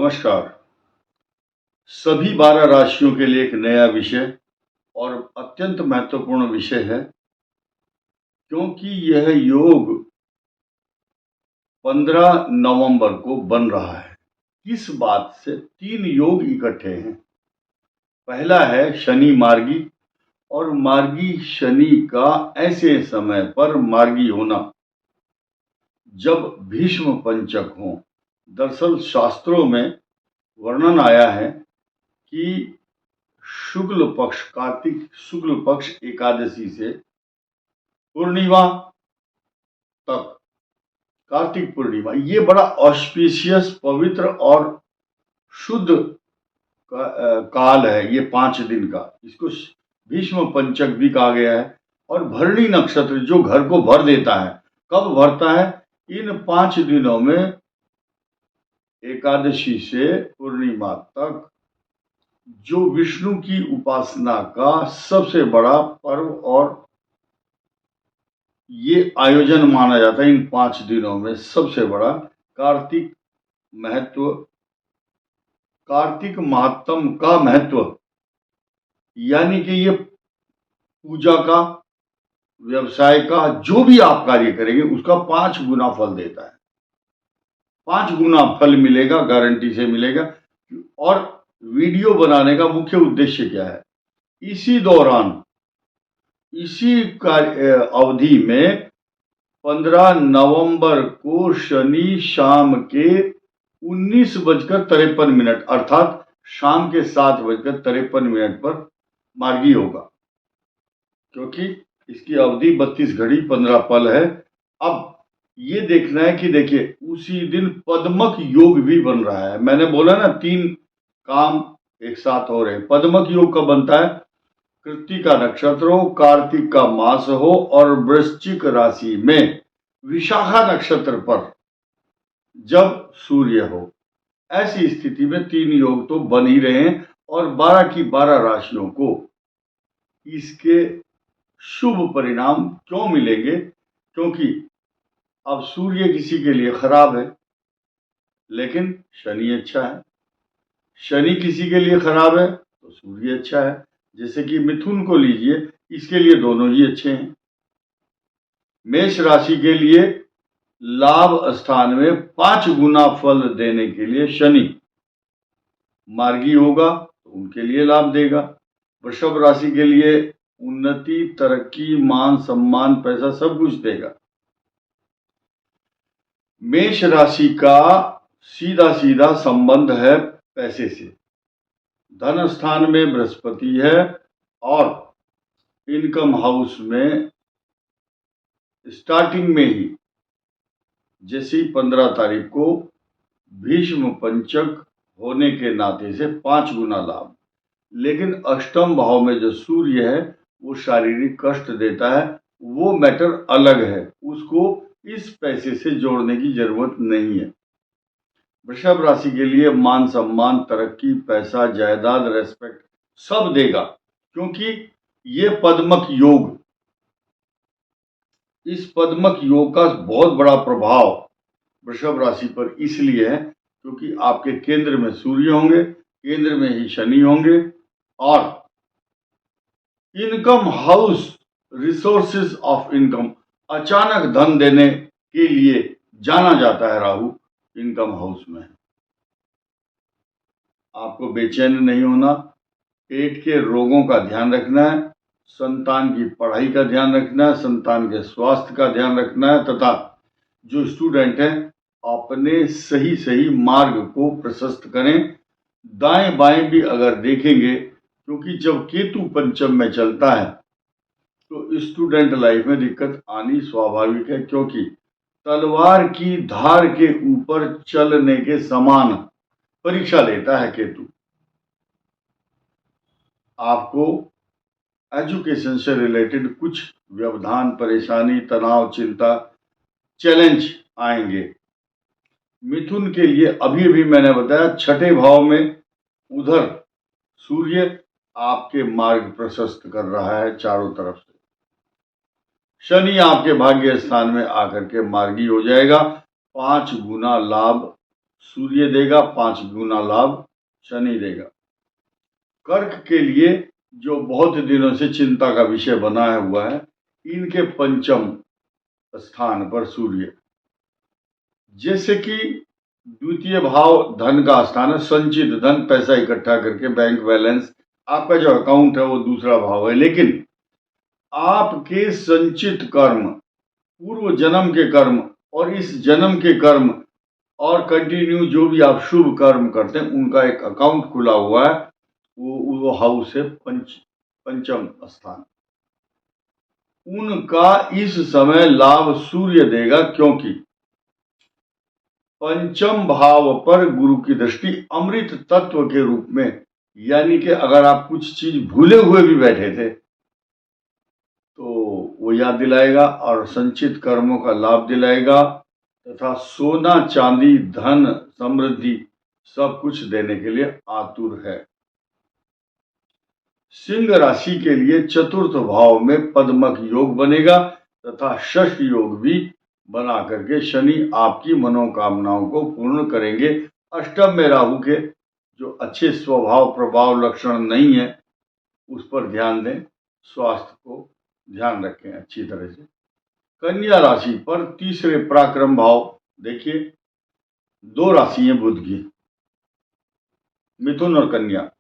नमस्कार। सभी 12 राशियों के लिए एक नया विषय और अत्यंत महत्वपूर्ण विषय है, क्योंकि यह योग 15 नवंबर को बन रहा है। किस बात से 3 योग इकट्ठे हैं। पहला है शनि मार्गी, और मार्गी शनि का ऐसे समय पर मार्गी होना जब भीष्म पंचक हो। दरअसल शास्त्रों में वर्णन आया है कि शुक्ल पक्ष, कार्तिक शुक्ल पक्ष एकादशी से पूर्णिमा तक, कार्तिक पूर्णिमा, ये बड़ा ऑस्पिशियस, पवित्र और शुद्ध काल है। ये 5 दिन का, इसको भीष्म पंचक भी कहा गया है। और भरणी नक्षत्र जो घर को भर देता है, कब भरता है? इन 5 दिनों में, एकादशी से पूर्णिमा तक, जो विष्णु की उपासना का सबसे बड़ा पर्व और ये आयोजन माना जाता है। इन 5 दिनों में सबसे बड़ा कार्तिक महत्व, कार्तिक महात्म का महत्व, यानी कि ये पूजा का, व्यवसाय का, जो भी आप कार्य करेंगे उसका 5 गुना फल देता है। 5 गुना फल मिलेगा, गारंटी से मिलेगा। और वीडियो बनाने का मुख्य उद्देश्य क्या है? इसी दौरान, इसी अवधि में 15 नवंबर को शनि शाम के 19:53 अर्थात शाम के 7:53 पर मार्गी होगा, क्योंकि इसकी अवधि 32 घड़ी 15 पल है। अब ये देखना है कि देखिए, उसी दिन पद्मक योग भी बन रहा है। मैंने बोला ना, 3 काम एक साथ हो रहे हैं। पद्मक योग कब बनता है? कृत्तिका नक्षत्र हो, कार्तिक का मास हो और वृश्चिक राशि में विशाखा नक्षत्र पर जब सूर्य हो। ऐसी स्थिति में 3 योग तो बन ही रहे हैं, और 12 की 12 राशियों को इसके शुभ परिणाम क्यों मिलेंगे? क्योंकि अब सूर्य किसी के लिए खराब है, लेकिन शनि अच्छा है। शनि किसी के लिए खराब है तो सूर्य अच्छा है। जैसे कि मिथुन को लीजिए, इसके लिए दोनों ही अच्छे हैं। मेष राशि के लिए लाभ स्थान में 5 गुना फल देने के लिए शनि मार्गी होगा, तो उनके लिए लाभ देगा। वृषभ राशि के लिए उन्नति, तरक्की, मान सम्मान, पैसा सब कुछ देगा। मेष राशि का सीधा सीधा संबंध है पैसे से। धन स्थान में बृहस्पति है, और इनकम हाउस में स्टार्टिंग में ही, जैसे 15 तारीख को भीष्म पंचक होने के नाते से 5 गुना लाभ। लेकिन अष्टम भाव में जो सूर्य है वो शारीरिक कष्ट देता है, वो मैटर अलग है, उसको इस पैसे से जोड़ने की जरूरत नहीं है। वृषभ राशि के लिए मान सम्मान, तरक्की, पैसा, जायदाद, रेस्पेक्ट सब देगा, क्योंकि ये पद्मक योग, इस पद्मक योग का बहुत बड़ा प्रभाव वृषभ राशि पर इसलिए है क्योंकि आपके केंद्र में सूर्य होंगे, केंद्र में ही शनि होंगे, और income house, resources of income, अचानक धन देने के लिए जाना जाता है राहु इनकम हाउस में। आपको बेचैन नहीं होना, पेट के रोगों का ध्यान रखना है, संतान की पढ़ाई का ध्यान रखना है, संतान के स्वास्थ्य का ध्यान रखना है, तथा जो स्टूडेंट हैं अपने सही मार्ग को प्रशस्त करें। दाएं बाएं भी अगर देखेंगे, क्योंकि जब केतु पंचम में चलता है तो स्टूडेंट लाइफ में दिक्कत आनी स्वाभाविक है, क्योंकि तलवार की धार के ऊपर चलने के समान परीक्षा लेता है केतु। आपको एजुकेशन से रिलेटेड कुछ व्यवधान, परेशानी, तनाव, चिंता, चैलेंज आएंगे। मिथुन के लिए अभी मैंने बताया, 6ठे भाव में उधर सूर्य आपके मार्ग प्रशस्त कर रहा है चारों तरफ से। शनि आपके भाग्य स्थान में आकर के मार्गी हो जाएगा। 5 गुना लाभ सूर्य देगा 5 गुना लाभ शनि देगा। कर्क के लिए जो बहुत दिनों से चिंता का विषय बनाया हुआ है, इनके पंचम स्थान पर सूर्य, जैसे कि द्वितीय भाव धन का स्थान है, संचित धन, पैसा इकट्ठा करके बैंक बैलेंस, आपका जो अकाउंट है वो दूसरा भाव है। लेकिन आपके संचित कर्म, पूर्व जन्म के कर्म और इस जन्म के कर्म और कंटिन्यू जो भी आप शुभ कर्म करते हैं, उनका एक अकाउंट खुला हुआ है, वो हाउस है पंचम स्थान। उनका इस समय लाभ सूर्य देगा, क्योंकि पंचम भाव पर गुरु की दृष्टि अमृत तत्व के रूप में, यानी कि अगर आप कुछ चीज भूले हुए भी बैठे थे तो वो याद दिलाएगा और संचित कर्मों का लाभ दिलाएगा, तथा सोना चांदी धन समृद्धि सब कुछ देने के लिए आतुर है। सिंह राशि के लिए चतुर्थ भाव में पद्मक योग बनेगा तथा शश योग भी बना करके शनि आपकी मनोकामनाओं को पूर्ण करेंगे। अष्टम में राहु के जो अच्छे स्वभाव प्रभाव लक्षण नहीं है उस पर ध्यान दें, स्वास्थ्य को ध्यान रखें अच्छी तरह से। कन्या राशि पर तीसरे पराक्रम भाव, देखिए 2 राशि है बुध की, मिथुन और कन्या।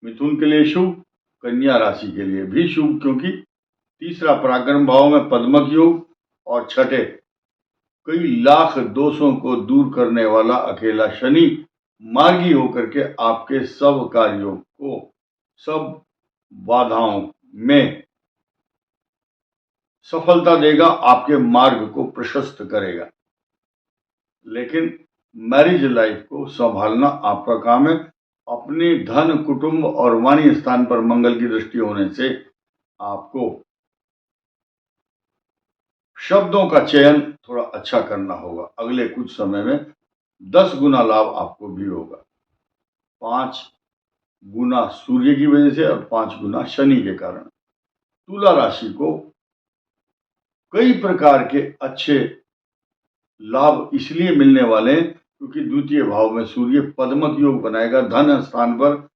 मिथुन के लिए शुभ, कन्या राशि के लिए भी शुभ, क्योंकि तीसरा पराक्रम भाव में पद्मक योग और छठे कई लाख दोषों को दूर करने वाला अकेला शनि मार्गी होकर के आपके सब कार्यों को, सब बाधाओं में सफलता देगा, आपके मार्ग को प्रशस्त करेगा। लेकिन मैरिज लाइफ को संभालना आपका काम है। अपने धन कुटुंब और वाणी स्थान पर मंगल की दृष्टि होने से आपको शब्दों का चयन थोड़ा अच्छा करना होगा। अगले कुछ समय में 10 गुना लाभ आपको भी होगा, 5 गुना सूर्य की वजह से और 5 गुना शनि के कारण। तुला राशि को कई प्रकार के अच्छे लाभ इसलिए मिलने वाले हैं क्योंकि द्वितीय भाव में सूर्य पद्मक योग बनाएगा धन स्थान पर,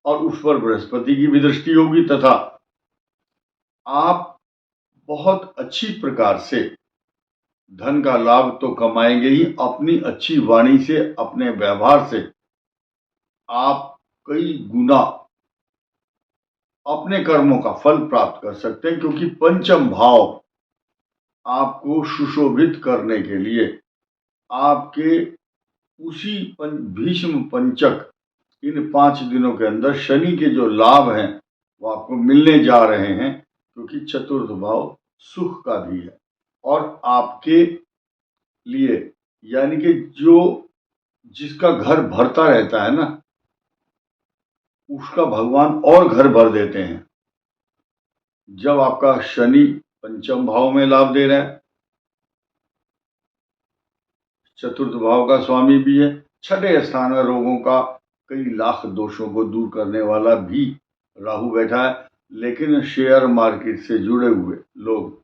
और उस पर बृहस्पति की भी दृष्टि होगी, तथा आप बहुत अच्छी प्रकार से धन का लाभ तो कमाएंगे ही, अपनी अच्छी वाणी से, अपने व्यवहार से आप कई गुना अपने कर्मों का फल प्राप्त कर सकते हैं। क्योंकि पंचम भाव आपको सुशोभित करने के लिए आपके उसी भीष्म पंचक इन 5 दिनों के अंदर शनि के जो लाभ हैं वो आपको मिलने जा रहे हैं, क्योंकि चतुर्थ भाव सुख का भी है। और आपके लिए, यानी कि जो जिसका घर भरता रहता है ना, उसका भगवान और घर भर देते हैं। जब आपका शनि पंचम भाव में लाभ दे रहा है, चतुर्थ भाव का स्वामी भी है, छठे स्थान में रोगों का कई लाख दोषों को दूर करने वाला भी राहु बैठा है। लेकिन शेयर मार्केट से जुड़े हुए लोग,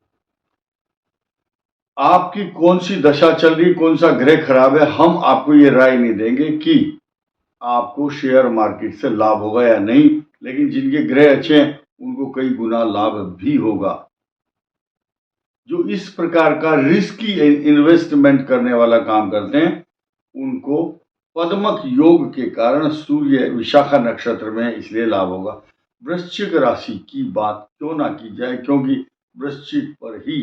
आपकी कौन सी दशा चल रही, कौन सा ग्रह खराब है, हम आपको ये राय नहीं देंगे कि आपको शेयर मार्केट से लाभ होगा या नहीं। लेकिन जिनके ग्रह अच्छे हैं उनको कई गुना लाभ भी होगा। जो इस प्रकार का रिस्की इन्वेस्टमेंट करने वाला काम करते हैं उनको पद्मक योग के कारण सूर्य विशाखा नक्षत्र में, इसलिए लाभ होगा। वृश्चिक राशि की बात क्यों ना की जाए, क्योंकि वृश्चिक पर ही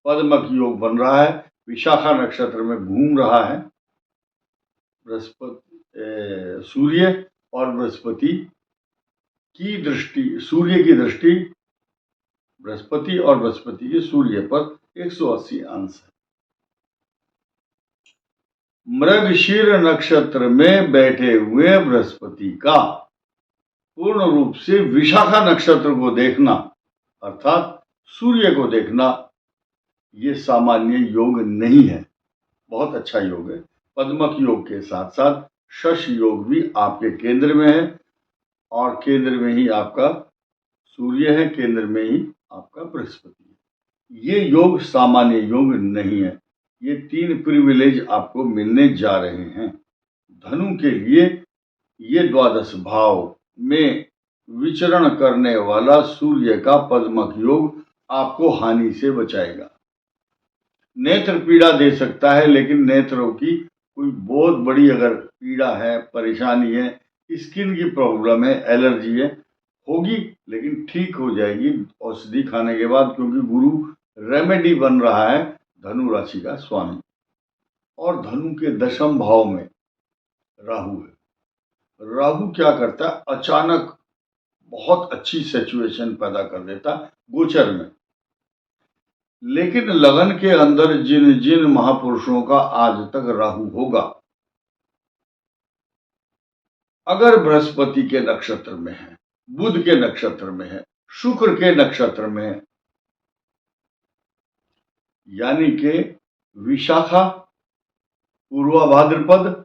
पद्मक योग बन रहा है, विशाखा नक्षत्र में घूम रहा है बृहस्पति सूर्य, और बृहस्पति की दृष्टि, सूर्य की दृष्टि बृहस्पति और बृहस्पति के सूर्य पर 180 अंश है। मृगशीर नक्षत्र में बैठे हुए बृहस्पति का पूर्ण रूप से विशाखा नक्षत्र को देखना, अर्थात सूर्य को देखना, ये सामान्य योग नहीं है, बहुत अच्छा योग है। पद्मक योग के साथ साथ शश योग भी आपके केंद्र में है, और केंद्र में ही आपका सूर्य है, केंद्र में ही आपका बृहस्पति है। ये योग सामान्य योग नहीं है, ये 3 प्रिविलेज आपको मिलने जा रहे हैं। धनु के लिए ये द्वादश भाव में विचरण करने वाला सूर्य का पद्मक योग आपको हानि से बचाएगा। नेत्र पीड़ा दे सकता है, लेकिन नेत्रों की कोई बहुत बड़ी अगर पीड़ा है, परेशानी है, स्किन की प्रॉब्लम है, एलर्जी है, होगी, लेकिन ठीक हो जाएगी औषधि खाने के बाद, क्योंकि गुरु रेमेडी बन रहा है धनु राशि का स्वामी। और धनु के दशम भाव में राहु है। राहु क्या करता है, अचानक बहुत अच्छी सिचुएशन पैदा कर देता गोचर में। लेकिन लगन के अंदर जिन जिन महापुरुषों का आज तक राहु होगा, अगर बृहस्पति के नक्षत्र में है, बुध के नक्षत्र में है, शुक्र के नक्षत्र में है, यानी कि विशाखा, पूर्वा भाद्रपद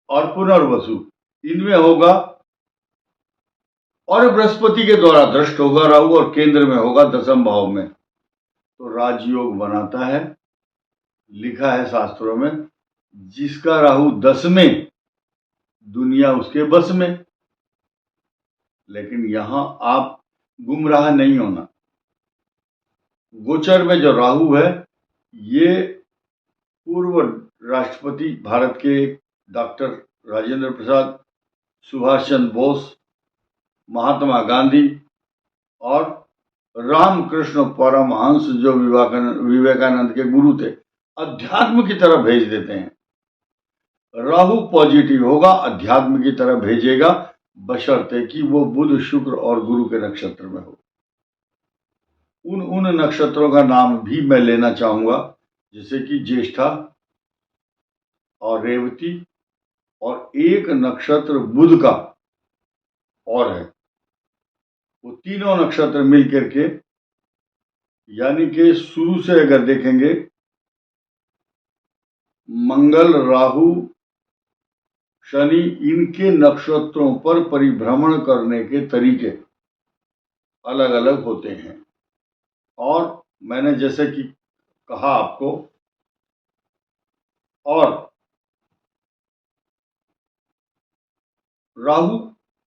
और पुनर्वसु, इनमें होगा और बृहस्पति के द्वारा दृष्ट होगा राहु और केंद्र में होगा दशम भाव में, तो राजयोग बनाता है। लिखा है शास्त्रों में, जिसका राहु 10 में, दुनिया उसके बस में। लेकिन यहां आप गुमराह नहीं होना। गोचर में जो राहु है, ये पूर्व राष्ट्रपति भारत के डॉक्टर राजेंद्र प्रसाद, सुभाष चंद्र बोस, महात्मा गांधी और रामकृष्ण परमहंस, जो विवेकानंद के गुरु थे, अध्यात्म की तरफ भेज देते हैं। राहु पॉजिटिव होगा, अध्यात्म की तरफ भेजेगा, बशर्ते कि वो बुध, शुक्र और गुरु के नक्षत्र में हो। उन नक्षत्रों का नाम भी मैं लेना चाहूंगा, जैसे कि ज्येष्ठा और रेवती, और एक नक्षत्र बुध का और है। वो तीनों नक्षत्र मिलकर के, यानी कि शुरू से अगर देखेंगे, मंगल, राहु, शनि, इनके नक्षत्रों पर परिभ्रमण करने के तरीके अलग अलग होते हैं। और मैंने जैसे कि कहा आपको, और राहु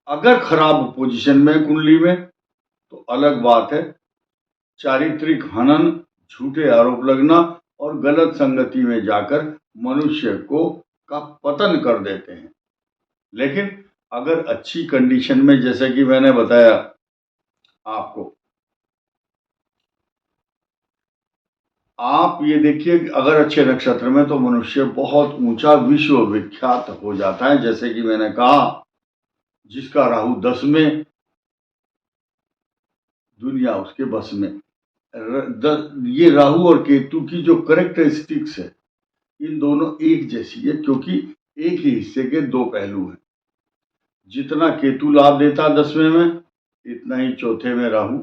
अगर खराब पोजीशन में कुंडली में, तो अलग बात है, चारित्रिक हनन, झूठे आरोप लगना और गलत संगति में जाकर मनुष्य को का पतन कर देते हैं। लेकिन अगर अच्छी कंडीशन में, जैसे कि मैंने बताया आपको, आप ये देखिए, अगर अच्छे नक्षत्र में, तो मनुष्य बहुत ऊंचा विश्व विख्यात हो जाता है। जैसे कि मैंने कहा, जिसका राहु 10 में, दुनिया उसके बस में। ये राहु और केतु की जो करेक्टरिस्टिक्स है, इन दोनों एक जैसी है, क्योंकि एक ही हिस्से के दो पहलू हैं। जितना केतु लाभ देता 10वें में, इतना ही चौथे में राहु,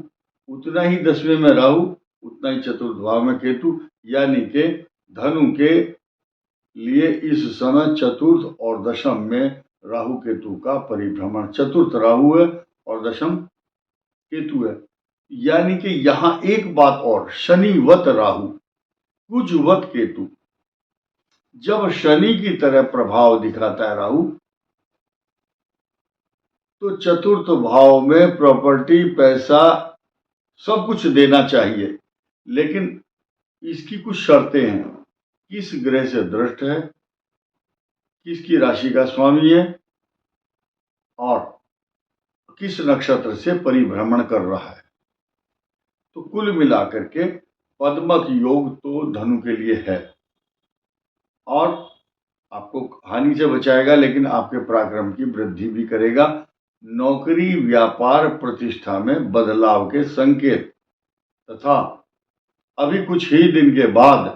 उतना ही 10वें में राहु, उतना ही चतुर्थ भाव में केतु। यानी कि धनु के लिए इस समय चतुर्थ और दशम में राहु केतु का परिभ्रमण, चतुर्थ राहु है और दशम केतु है। यानी कि यहां एक बात और, शनिवत राहु, कुजवत केतु। जब शनि की तरह प्रभाव दिखाता है राहु, तो चतुर्थ भाव में प्रॉपर्टी, पैसा, सब कुछ देना चाहिए। लेकिन इसकी कुछ शर्तें हैं। किस ग्रह से दृष्ट है, किसकी राशि का स्वामी है, और किस नक्षत्र से परिभ्रमण कर रहा है। तो कुल मिलाकर के पद्मक योग तो धनु के लिए है, और आपको हानि से बचाएगा, लेकिन आपके पराक्रम की वृद्धि भी करेगा। नौकरी, व्यापार, प्रतिष्ठा में बदलाव के संकेत, तथा अभी कुछ ही दिन के बाद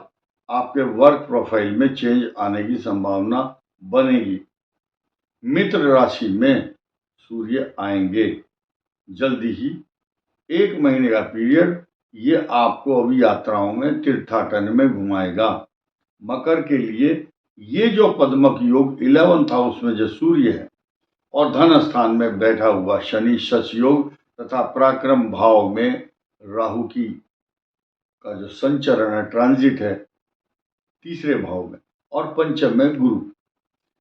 आपके वर्क प्रोफाइल में चेंज आने की संभावना बनेगी। मित्र राशि में सूर्य आएंगे जल्दी ही, 1 महीने का पीरियड ये आपको अभी यात्राओं में, तीर्थाटन में घुमाएगा। मकर के लिए ये जो पद्मक योग 11th हाउस में जो सूर्य है, और धन स्थान में बैठा हुआ शनि शश योग, तथा पराक्रम भाव में राहु की का जो संचरण है, ट्रांजिट है 3रे भाव में, और पंचम में गुरु,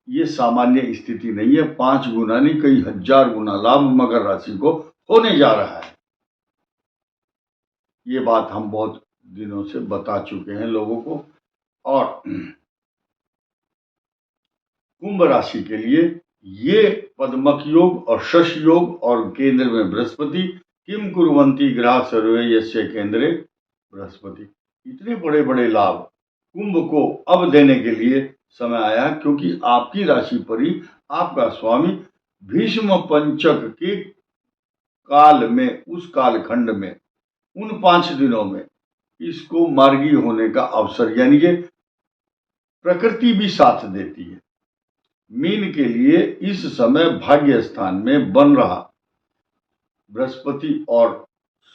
ये सामान्य स्थिति नहीं है। 5 गुना नहीं, कई हजार गुना लाभ मकर राशि को होने जा रहा है। ये बात हम बहुत दिनों से बता चुके हैं लोगों को। और कुंभ राशि के लिए ये पद्मक योग और शश योग और केंद्र में बृहस्पति, किम कुर्वन्ति ग्रह सर्वे यस्य केंद्रे बृहस्पति, इतने बड़े बड़े लाभ कुंभ को अब देने के लिए समय आया, क्योंकि आपकी राशि पर ही आपका स्वामी भीष्म पंचक के काल में, उस कालखंड में, उन 5 दिनों में इसको मार्गी होने का अवसर, यानी कि प्रकृति भी साथ देती है। मीन के लिए इस समय भाग्य स्थान में बन रहा बृहस्पति और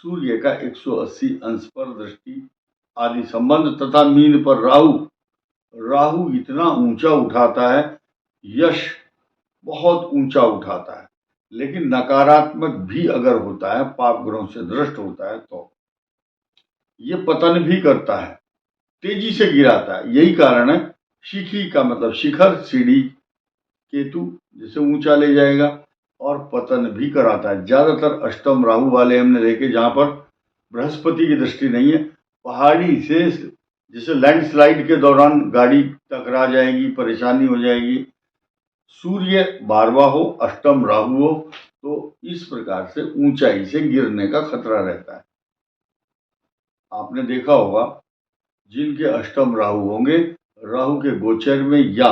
सूर्य का 180 अंश पर दृष्टि आदि संबंध, तथा मीन पर राहु इतना ऊंचा उठाता है, यश बहुत ऊंचा उठाता है, लेकिन नकारात्मक भी अगर होता है, पाप ग्रहों से दृष्ट होता है, तो ये पतन भी करता है, तेजी से गिराता है। यही कारण है, शिखी का मतलब शिखर, सीढ़ी, केतु जिसे ऊंचा ले जाएगा, और पतन भी कराता है। ज्यादातर अष्टम राहु वाले हमने देखे जहां पर बृहस्पति की दृष्टि नहीं है, पहाड़ी से जैसे लैंडस्लाइड के दौरान गाड़ी टकरा जाएगी, परेशानी हो जाएगी। सूर्य 12वां हो, अष्टम राहु हो, तो इस प्रकार से ऊंचाई से गिरने का खतरा रहता है। आपने देखा होगा जिनके अष्टम राहु होंगे, राहु के गोचर में या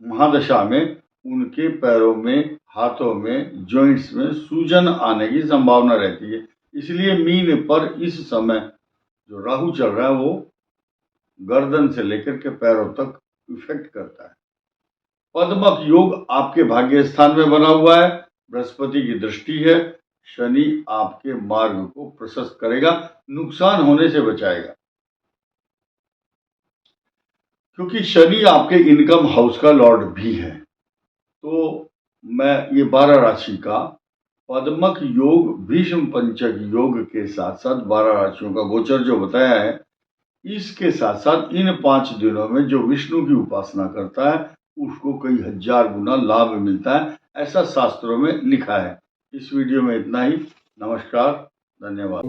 महादशा में, उनके पैरों में, हाथों में, जॉइंट्स में सूजन आने की संभावना रहती है। इसलिए मीन पर इस समय जो राहु चल रहा है वो गर्दन से लेकर के पैरों तक इफेक्ट करता है। पद्मक योग आपके भाग्य स्थान में बना हुआ है, बृहस्पति की दृष्टि है, शनि आपके मार्ग को प्रशस्त करेगा, नुकसान होने से बचाएगा, क्योंकि शनि आपके इनकम हाउस का लॉर्ड भी है। तो मैं ये 12 राशि का पद्मक योग, भीष्म पंचक योग के साथ साथ 12 राशियों का गोचर जो बताया है, इसके साथ साथ इन 5 दिनों में जो विष्णु की उपासना करता है उसको कई हजार गुना लाभ मिलता है, ऐसा शास्त्रों में लिखा है। इस वीडियो में इतना ही। नमस्कार, धन्यवाद।